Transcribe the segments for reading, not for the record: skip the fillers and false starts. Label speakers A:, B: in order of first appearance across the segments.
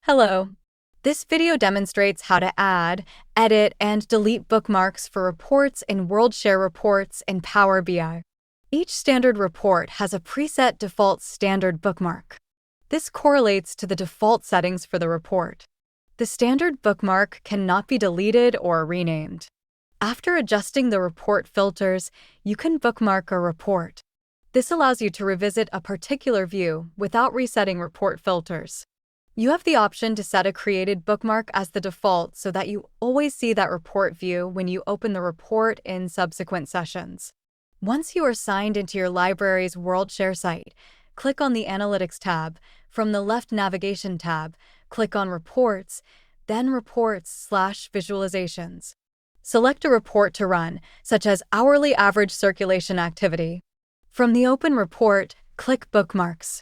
A: Hello. This video demonstrates how to add, edit, and delete bookmarks for reports in WorldShare Reports in Power BI. Each standard report has a preset default standard bookmark. This correlates to the default settings for the report. The standard bookmark cannot be deleted or renamed. After adjusting the report filters, you can bookmark a report. This allows you to revisit a particular view without resetting report filters. You have the option to set a created bookmark as the default so that you always see that report view when you open the report in subsequent sessions. Once you are signed into your library's WorldShare site, click on the Analytics tab. From the left Navigation tab, click on Reports, then Reports/Visualizations. Select a report to run, such as Hourly Average Circulation Activity. From the Open Report, click Bookmarks.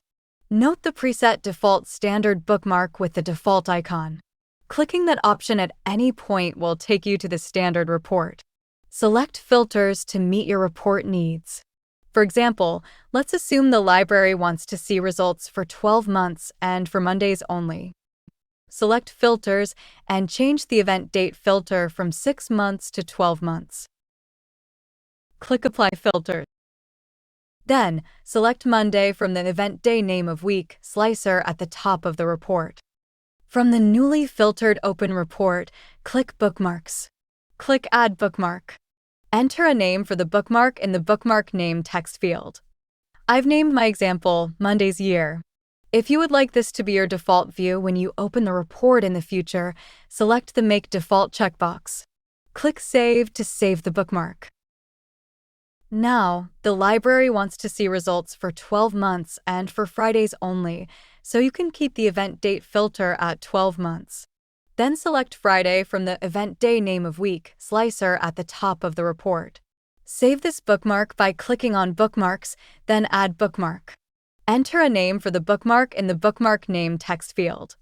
A: Note the preset default standard bookmark with the default icon. Clicking that option at any point will take you to the standard report. Select filters to meet your report needs. For example, let's assume the library wants to see results for 12 months and for Mondays only. Select Filters and change the event date filter from 6 months to 12 months. Click Apply Filter. Then, select Monday from the Event Day Name of Week slicer at the top of the report. From the newly filtered Open Report, click Bookmarks. Click Add Bookmark. Enter a name for the bookmark in the Bookmark Name text field. I've named my example Monday's Year. If you would like this to be your default view when you open the report in the future, select the Make Default checkbox. Click Save to save the bookmark. Now, the library wants to see results for 12 months and for Fridays only, so you can keep the event date filter at 12 months. Then select Friday from the Event Day Name of Week slicer at the top of the report. Save this bookmark by clicking on Bookmarks, then Add Bookmark. Enter a name for the bookmark in the Bookmark Name text field.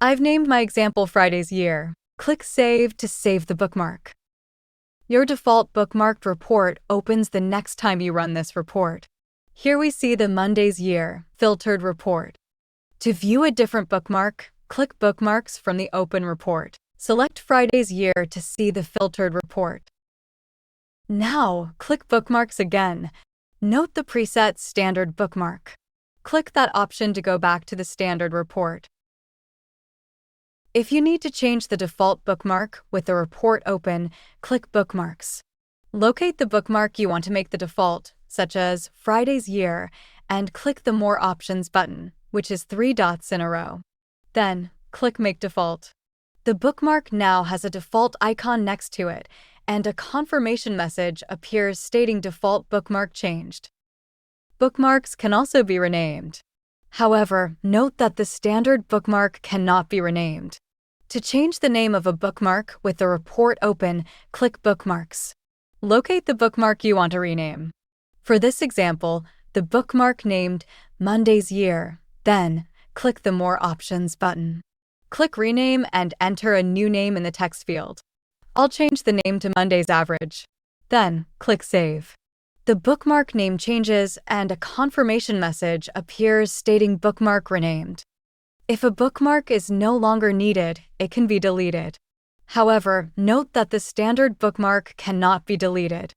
A: I've named my example Friday's Year. Click Save to save the bookmark. Your default bookmarked report opens the next time you run this report. Here we see the Monday's Year filtered report. To view a different bookmark, click Bookmarks from the Open Report. Select Friday's Year to see the filtered report. Now, click Bookmarks again. Note the preset standard bookmark. Click that option to go back to the standard report. If you need to change the default bookmark with the report open, click Bookmarks. Locate the bookmark you want to make the default, such as Friday's Year, and click the More Options button, which is 3 dots in a row. Then, click Make Default. The bookmark now has a default icon next to it, and a confirmation message appears stating default bookmark changed. Bookmarks can also be renamed. However, note that the standard bookmark cannot be renamed. To change the name of a bookmark with the report open, click Bookmarks. Locate the bookmark you want to rename. For this example, the bookmark named Monday's Year, then click the More Options button. Click Rename and enter a new name in the text field. I'll change the name to Monday's Average. Then, click Save. The bookmark name changes and a confirmation message appears stating bookmark renamed. If a bookmark is no longer needed, it can be deleted. However, note that the standard bookmark cannot be deleted.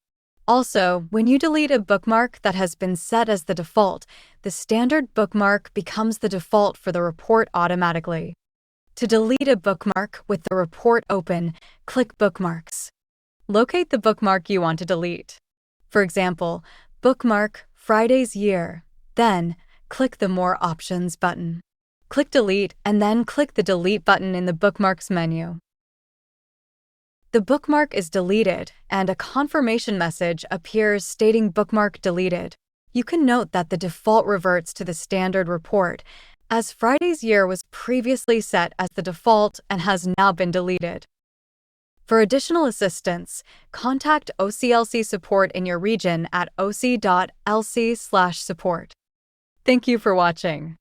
A: Also, when you delete a bookmark that has been set as the default, the standard bookmark becomes the default for the report automatically. To delete a bookmark with the report open, click Bookmarks. Locate the bookmark you want to delete. For example, bookmark Friday's Year, then click the More Options button. Click Delete and then click the Delete button in the Bookmarks menu. The bookmark is deleted and a confirmation message appears stating bookmark deleted. You can note that the default reverts to the standard report, as Friday's Year was previously set as the default and has now been deleted. For additional assistance, contact OCLC support in your region at oc.lc/support. Thank you for watching.